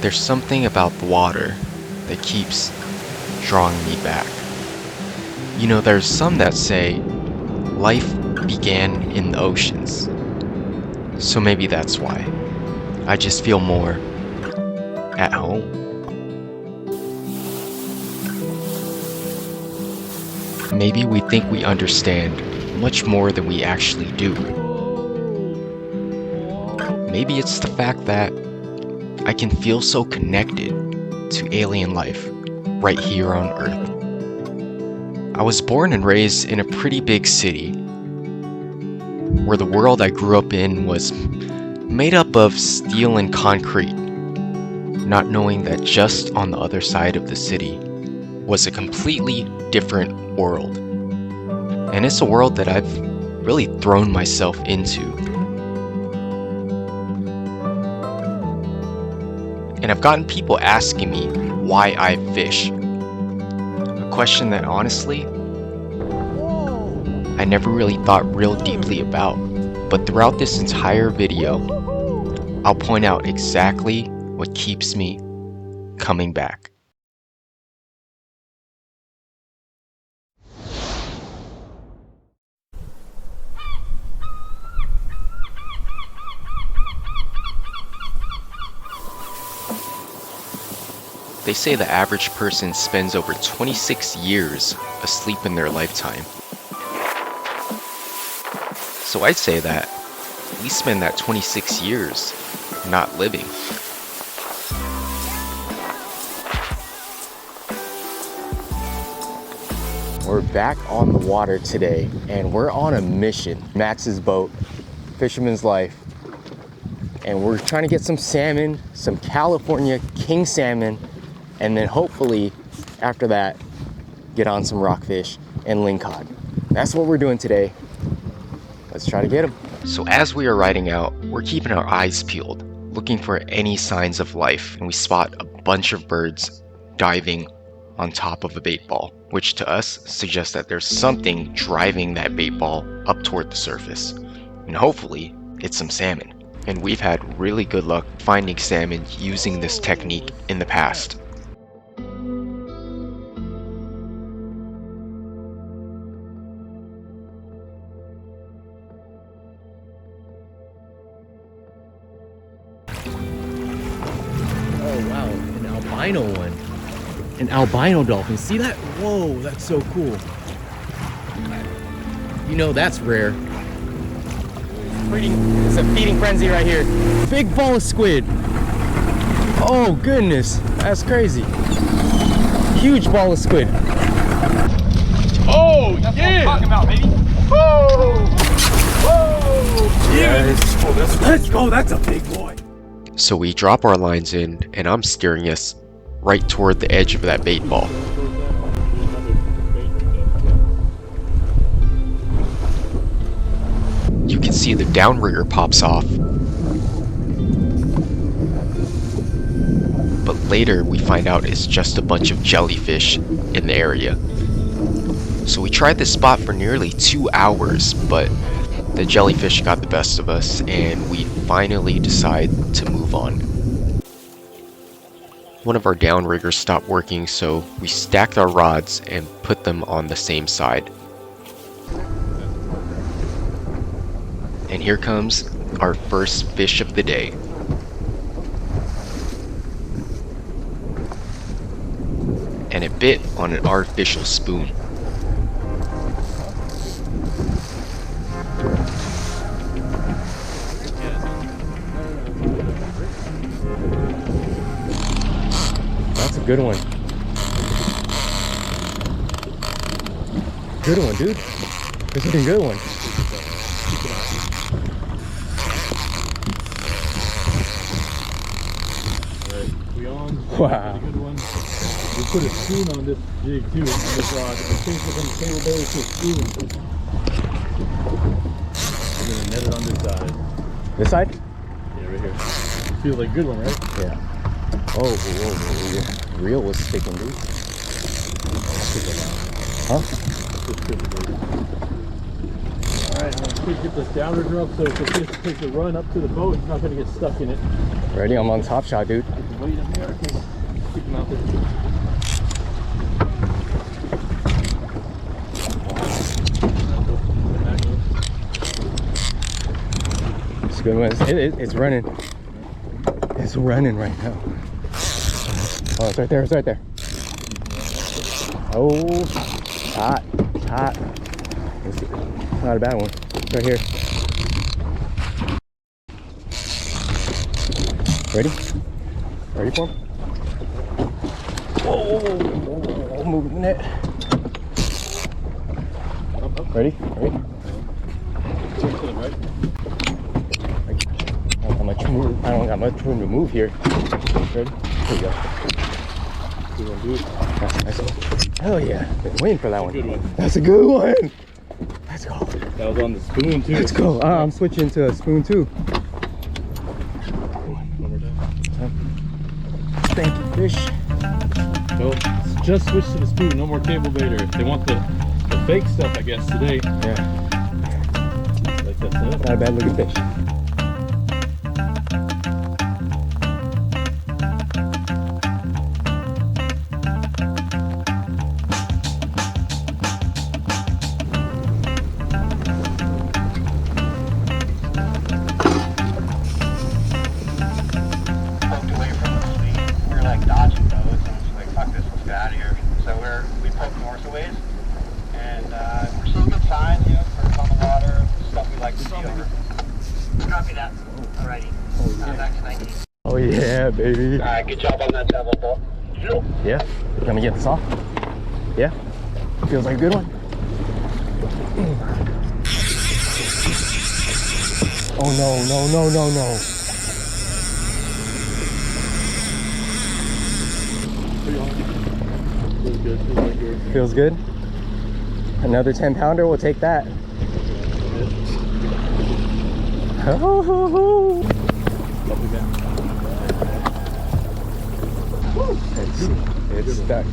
There's something about the water that keeps drawing me back. You know, there's some that say life began in the oceans. So maybe that's why. I just feel more at home. Maybe we think we understand much more than we actually do. Maybe it's the fact that I can feel so connected to alien life right here on Earth. I was born and raised in a pretty big city where the world I grew up in was made up of steel and concrete, not knowing that just on the other side of the city was a completely different world. And it's a world that I've really thrown myself into. And I've gotten people asking me why I fish. A question that honestly, I never really thought real deeply about. But throughout this entire video, I'll point out exactly what keeps me coming back. They say the average person spends over 26 years asleep in their lifetime. So I'd say that we spend that 26 years not living. We're back on the water today, and we're on a mission. Max's boat, Fisherman's Life, and we're trying to get some salmon, some California king salmon, and then hopefully after that get on some rockfish and lingcod. That's what we're doing today. Let's try to get them. So as we are riding out, we're keeping our eyes peeled, looking for any signs of life, and we spot a bunch of birds diving on top of a bait ball, which to us suggests that there's something driving that bait ball up toward the surface. And hopefully it's some salmon. And we've had really good luck finding salmon using this technique in the past. Oh wow, an albino one. An albino dolphin. See that? Whoa, that's so cool. You know that's rare. It's a feeding frenzy right here. Big ball of squid. Oh goodness, that's crazy. Huge ball of squid. Oh that's yeah! What I'm talking about, baby. Whoa! Whoa! Yes. Oh, let's go. That's a big boy. So we drop our lines in, and I'm steering us right toward the edge of that bait ball. You can see the downrigger pops off, but later we find out it's just a bunch of jellyfish in the area. So we tried this spot for nearly 2 hours, but the jellyfish got the best of us, and we finally decide to move on. One of our downriggers stopped working, so we stacked our rods and put them on the same side. And here comes our first fish of the day. And it bit on an artificial spoon. That's a good one. Good one, dude. This is a good one. Wow. Good one. We put a spoon on this jig too, on this rod. We changed it from the single belly to a spoon. We're gonna net it on this side. This side? Yeah, right here. Feels like a good one, right? Yeah. Oh, whoa. Reel was sticking, dude. Huh? Alright, I'm gonna get this downrigger up so if the fish takes a run up to the boat, it's not gonna get stuck in it. Ready? I'm on top shot, dude. Get the Wait up here. Keep him out there. It's a good one. It's running. It's running right now. Oh, it's right there. It's right there. Oh, it's hot. It's hot. It's not a bad one. It's right here. Ready? Ready for him? Whoa, whoa, whoa, whoa, whoa, moving the net. Ready? Ready? I don't got much room to move here. Ready? Here we go. Nice one. Hell yeah. Been waiting for that one. Good one. That's a good one. Let's go. That was on the spoon too. Let's go. I'm switching to a spoon too. One more time. Thank you, fish. So just switch to the spoon. No more cable baiter. They want the fake stuff, I guess, today. Yeah. Like that's it. Not a bad looking fish. Oh yeah, baby. Alright, good job on that devil ball. Yeah? You want me to get this off? Yeah? Feels like a good one? Oh no, no, no, no, no. Feels good. Feels like yours. Feels good? Another 10 pounder, we'll take that. Oh, it's stuck.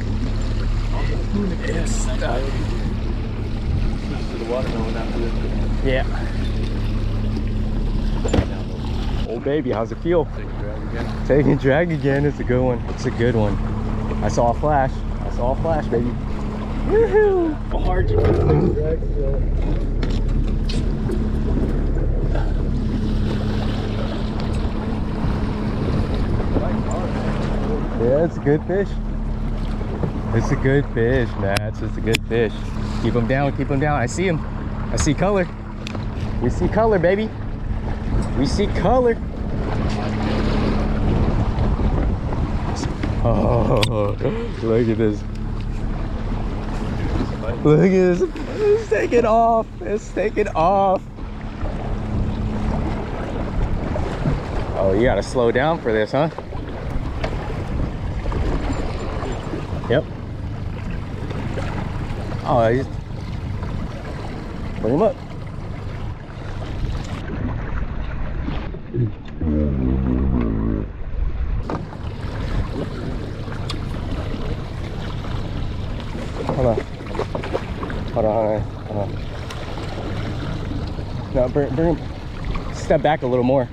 It's stuck. Yeah. Oh baby, how's it feel? Taking drag again. It's a good one. It's a good one. I saw a flash. I saw a flash, baby. Woohoo! Hard. Yeah, it's a good fish. It's a good fish, Matt. It's a good fish. Keep him down, keep him down. I see him. I see color. We see color, baby. We see color. Oh, look at this. Look at this. It's taking off. It's taking off. Oh, you gotta slow down for this, huh? Yep. Oh, I just bring him up. Hold on. Hold on, hold on. No, bring, step back a little more.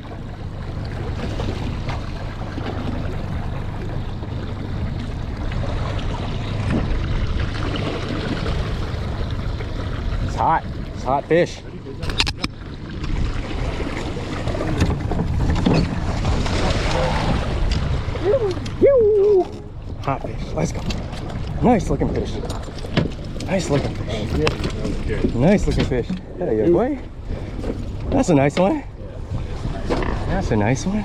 It's hot. It's hot fish. Hot fish. Let's go. Nice looking fish. Nice looking fish. Nice looking fish. There you go, boy. That's a nice one. That's a nice one.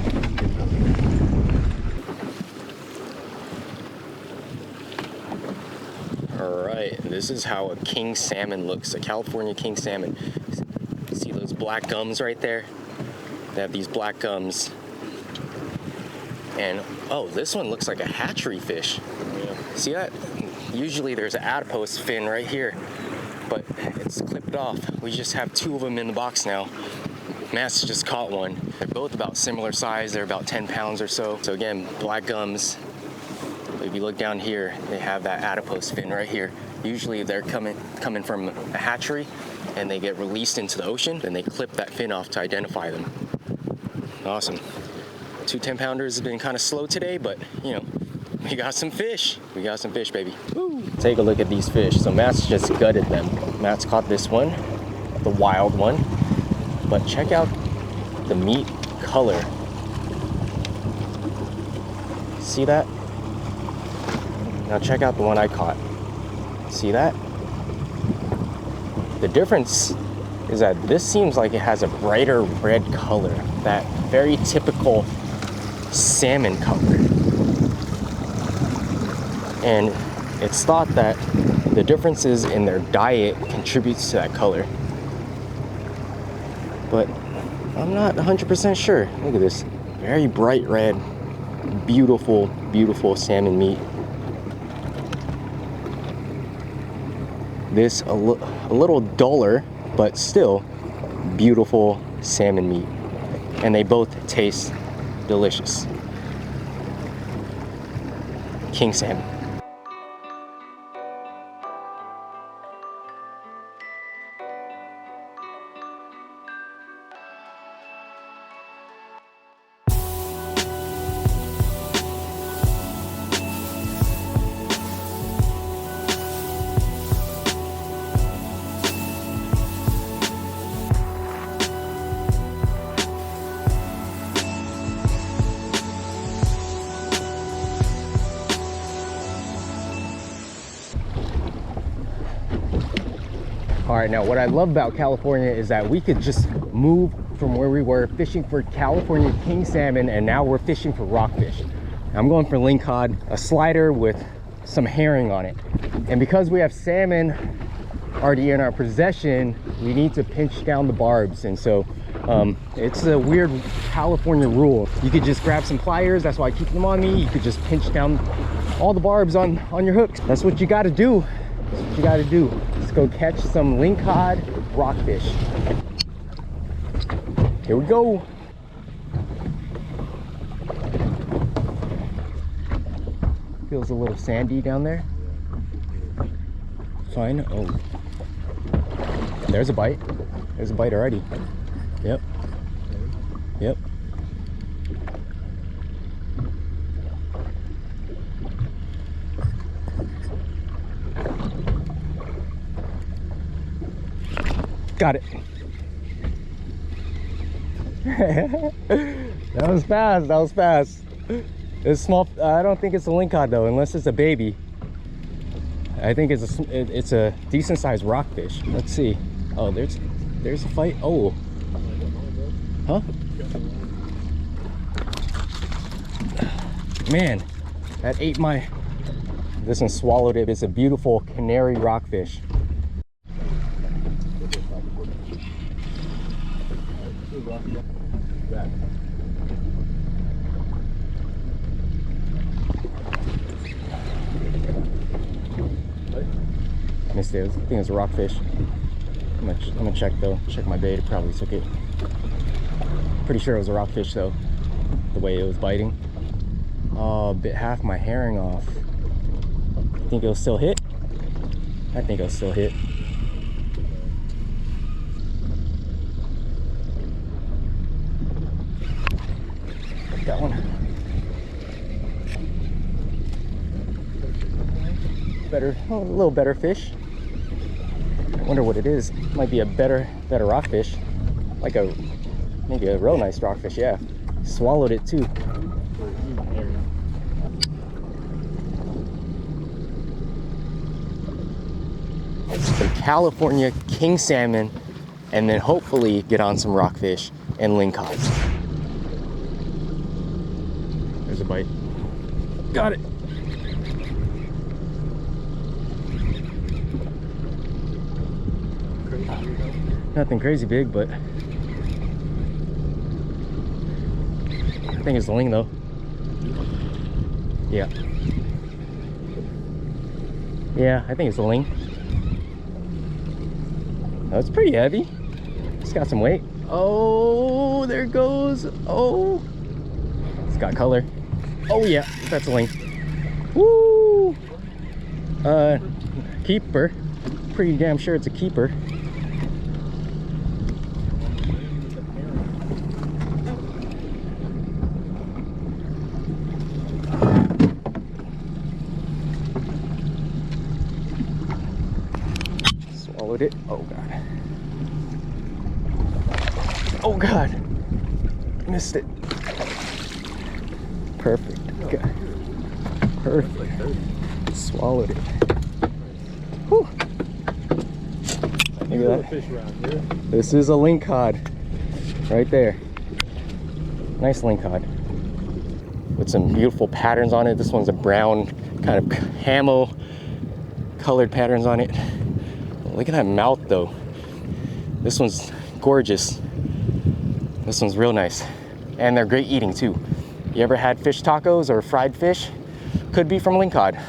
Alright, this is how a king salmon looks, a California king salmon. See those black gums right there? They have these black gums. And, oh, this one looks like a hatchery fish. Yeah. See that? Usually there's an adipose fin right here, but it's clipped off. We just have two of them in the box now. Matt's just caught one. They're both about similar size. They're about 10 pounds or so. So again, black gums. If you look down here, they have that adipose fin right here. Usually they're coming from a hatchery and they get released into the ocean. Then they clip that fin off to identify them. Awesome. 2 10-pounders has been kind of slow today, but you know, we got some fish. We got some fish, baby. Woo. Take a look at these fish. So Matt's just gutted them. Matt's caught this one, the wild one. But check out the meat color. See that? Now check out the one I caught. See that? The difference is that this seems like it has a brighter red color, that very typical salmon color. And it's thought that the differences in their diet contributes to that color. But I'm not 100% sure. Look at this, very bright red, beautiful, beautiful salmon meat. This a little duller, but still beautiful salmon meat. And they both taste delicious. King salmon. All right, now what I love about California is that we could just move from where we were fishing for California king salmon, and now we're fishing for rockfish. I'm going for lingcod, a slider with some herring on it. And because we have salmon already in our possession, we need to pinch down the barbs. And so it's a weird California rule. You could just grab some pliers, that's why I keep them on me. You could just pinch down all the barbs on your hooks. That's what you gotta do. That's what you gotta do. Let's go catch some lingcod rockfish. Here we go. Feels a little sandy down there. Fine. Oh, there's a bite. There's a bite already. Yep. Yep. Got it. That was fast. That was fast. It's small. I don't think it's a lingcod though, unless it's a baby. I think it's a decent sized rockfish. Let's see. Oh, there's a fight. Oh, huh? Man, that ate my. This one swallowed it. It's a beautiful canary rockfish. Missed it. I think it was a rockfish. I'm gonna check though. Check my bait. It probably took it. Pretty sure it was a rockfish though, the way it was biting. Oh, bit half my herring off. Think it'll still hit? I think it'll still hit. Got one. Better, a little better fish. I wonder what it is. Might be a better rockfish. Like maybe a real nice rockfish, yeah. Swallowed it too. Some California king salmon, and then hopefully get on some rockfish and lingcods. There's a bite. Got it. Nothing crazy big, but I think it's a ling though. Yeah. Yeah, I think it's a ling. Oh, it's pretty heavy. It's got some weight. Oh, there it goes. Oh, it's got color. Oh yeah, that's a ling. Woo! Keeper. Pretty damn sure it's a keeper. swallowed it. Oh God. Oh God. Missed it. Perfect. God. Perfect. Swallowed it. Whew. Look at that. Fish around here. This is a lingcod right there. Nice lingcod with some beautiful patterns on it. This one's a brown kind of camo colored patterns on it. Look at that mouth though. This one's gorgeous. This one's real nice. And they're great eating too. You ever had fish tacos or fried fish? Could be from lingcod.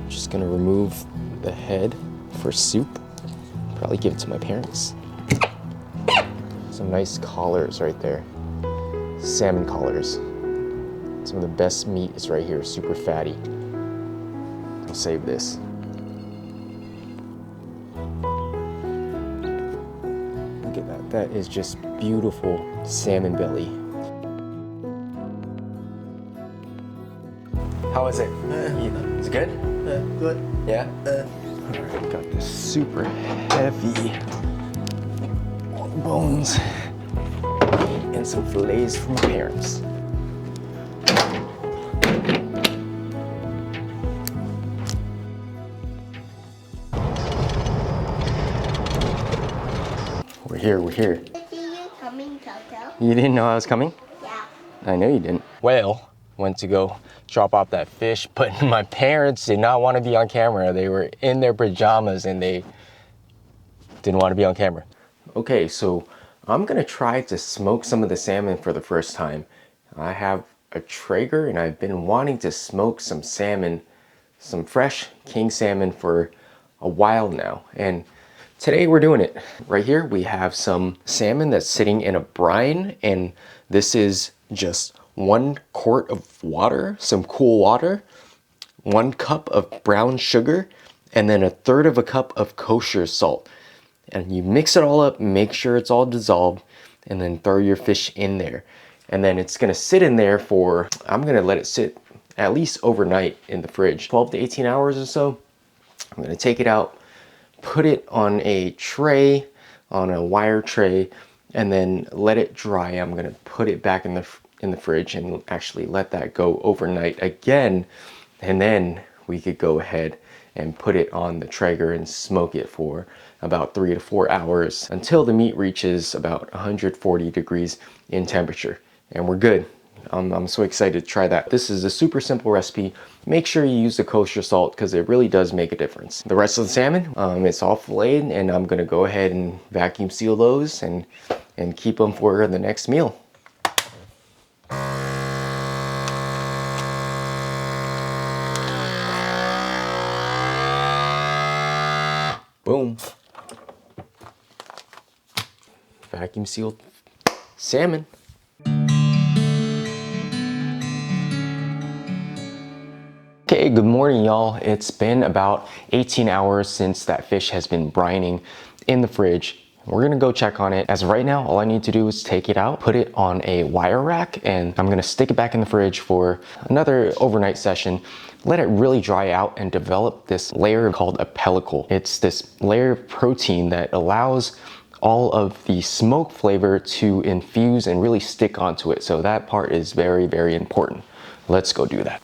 Just gonna remove the head for soup. Probably give it to my parents. Some nice collars right there. Salmon collars. Some of the best meat is right here, super fatty. I'll save this. Look at that, that is just beautiful salmon belly. How is it? Is it good? Good. Yeah? Alright, got this super heavy bones and some fillets from my parents. We're here, we're here. See you coming, Toto? You didn't know I was coming? Yeah. I know you didn't. Well, went to go drop off that fish, but my parents did not want to be on camera. They were in their pajamas and they didn't want to be on camera. Okay, so I'm gonna try to smoke some of the salmon for the first time. I have a Traeger and I've been wanting to smoke some salmon, some fresh king salmon for a while now. And today we're doing it. Right here we have some salmon that's sitting in a brine, and this is just 1 quart of water, some cool water, 1 cup of brown sugar, and then 1/3 cup of kosher salt. And you mix it all up, make sure it's all dissolved, and then throw your fish in there. And then it's gonna sit in there for, I'm gonna let it sit at least overnight in the fridge, 12 to 18 hours or so. I'm gonna take it out, put it on a tray, on a wire tray, and then let it dry. I'm gonna put it back in the fridge and actually let that go overnight again. And then we could go ahead and put it on the Traeger and smoke it for about 3 to 4 hours until the meat reaches about 140 degrees in temperature. And we're good. I'm so excited to try that. This is a super simple recipe. Make sure you use the kosher salt because it really does make a difference. The rest of the salmon, it's all filleted, and I'm gonna go ahead and vacuum seal those and keep them for the next meal. Boom. Vacuum sealed salmon. Okay, good morning y'all. It's been about 18 hours since that fish has been brining in the fridge. We're gonna go check on it. As of right now, all I need to do is take it out, put it on a wire rack, and I'm gonna stick it back in the fridge for another overnight session. Let it really dry out and develop this layer called a pellicle. It's this layer of protein that allows all of the smoke flavor to infuse and really stick onto it. So that part is very, very important. Let's go do that.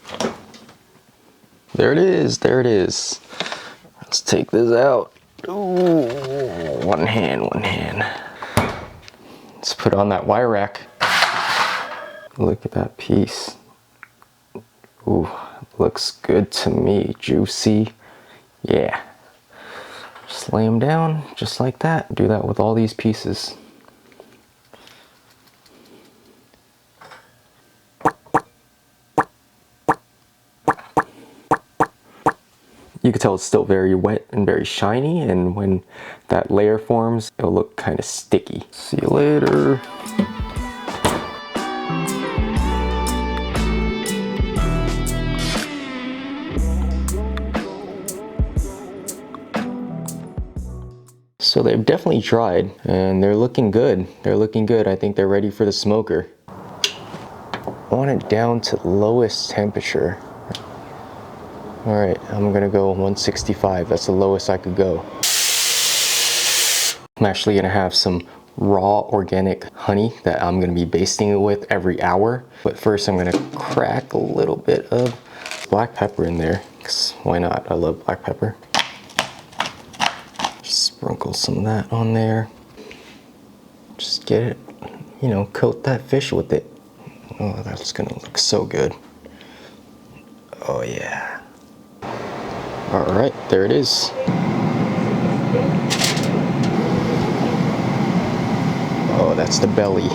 There it is, there it is. Let's take this out. Ooh, one hand. Let's put on that wire rack. Look at that piece. Ooh, looks good to me, juicy. Yeah. Just lay them down just like that. Do that with all these pieces. You can tell it's still very wet and very shiny, and when that layer forms, it'll look kind of sticky. See you later. So they've definitely dried and they're looking good. They're looking good. I think they're ready for the smoker. I want it down to the lowest temperature. All right, I'm gonna go 165. That's the lowest I could go. I'm actually gonna have some raw organic honey that I'm gonna be basting it with every hour. But first I'm gonna crack a little bit of black pepper in there, because why not? I love black pepper. Just sprinkle some of that on there. Just get it, you know, coat that fish with it. Oh, that's gonna look so good. Oh yeah. All right, there it is. Oh, that's the belly.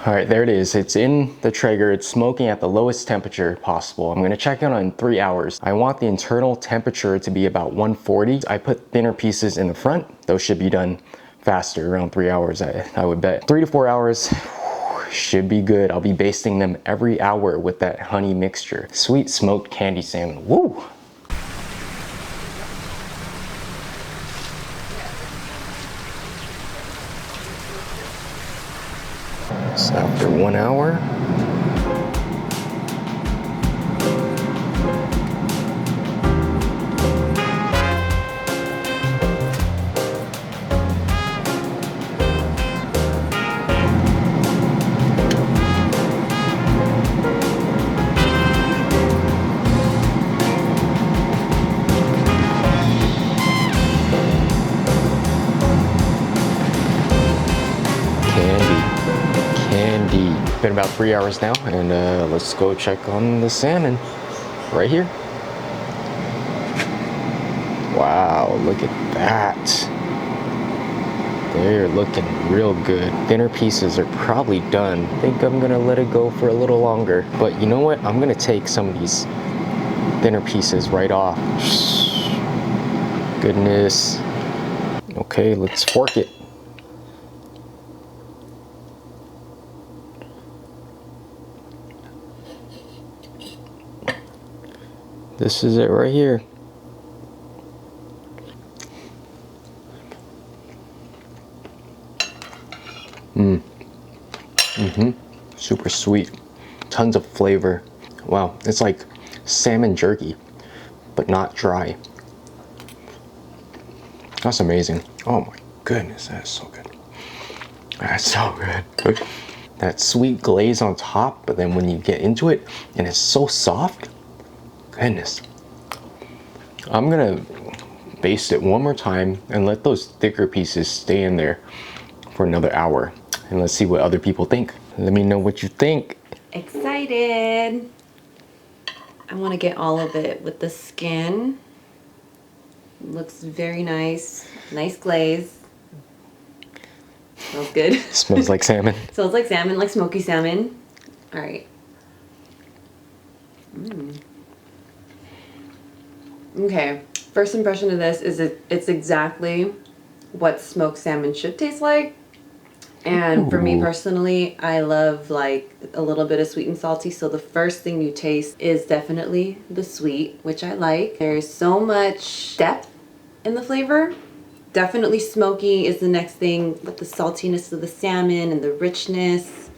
All right, there it is. It's in the Traeger. It's smoking at the lowest temperature possible. I'm gonna check it in 3 hours. I want the internal temperature to be about 140. I put thinner pieces in the front. Those should be done faster, around 3 hours, I would bet. 3 to 4 hours should be good. I'll be basting them every hour with that honey mixture. Sweet smoked candy salmon, woo! So after 1 hour, been about 3 hours now, and let's go check on the salmon right here. Wow, look at that. They're looking real good. Thinner pieces are probably done. I think I'm gonna let it go for a little longer. But you know what? I'm gonna take some of these thinner pieces right off. Goodness. Okay, let's fork it. This is it right here. Super sweet. Tons of flavor. Wow, it's like salmon jerky, but not dry. That's amazing. Oh my goodness, that's so good. That's so good. That sweet glaze on top, but then when you get into it, and it's so soft. Goodness. I'm gonna baste it one more time and let those thicker pieces stay in there for another hour. And let's see what other people think. Let me know what you think. Excited. I want to get all of it with the skin. Looks very nice. Nice glaze. Smells good. Smells like salmon. Smells like salmon, like smoky salmon. All right. Okay, first impression of this is it's exactly what smoked salmon should taste like. And for me personally, I love like a little bit of sweet and salty. So the first thing you taste is definitely the sweet, which I like. There's so much depth in the flavor. Definitely smoky is the next thing, but the saltiness of the salmon and the richness,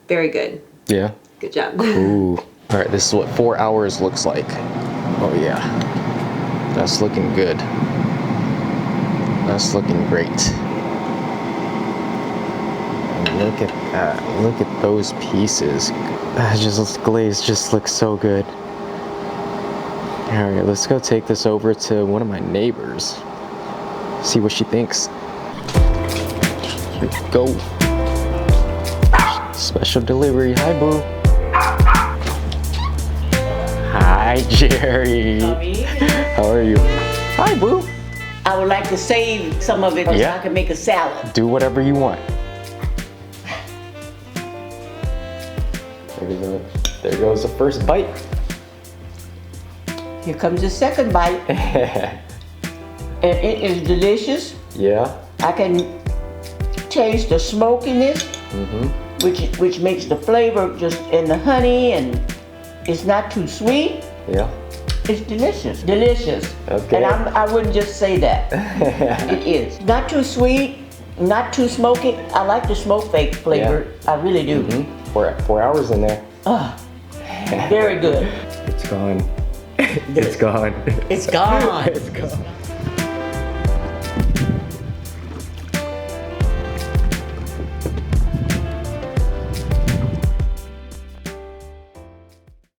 very good. Yeah. Good job. Ooh. All right, this is what 4 hours looks like. Oh yeah. That's looking good. That's looking great. And look at that. Look at those pieces. Glazed just looks so good. All right, let's go take this over to one of my neighbors. See what she thinks. Here we go. Special delivery. Hi, Boo. Hi, Jerry. How are you? Hi, Boo. I would like to save some of it so I can make a salad. Do whatever you want. There goes the first bite. Here comes the second bite. And it is delicious. Yeah. I can taste the smokiness. which makes the flavor just in the honey, and it's not too sweet. Yeah. It's delicious, delicious. Okay. And I wouldn't just say that. It is not too sweet, not too smoky. I like the smoke fake flavor. I really do. 4 hours in there. Very good. It's gone. It's gone. It's gone. It's gone.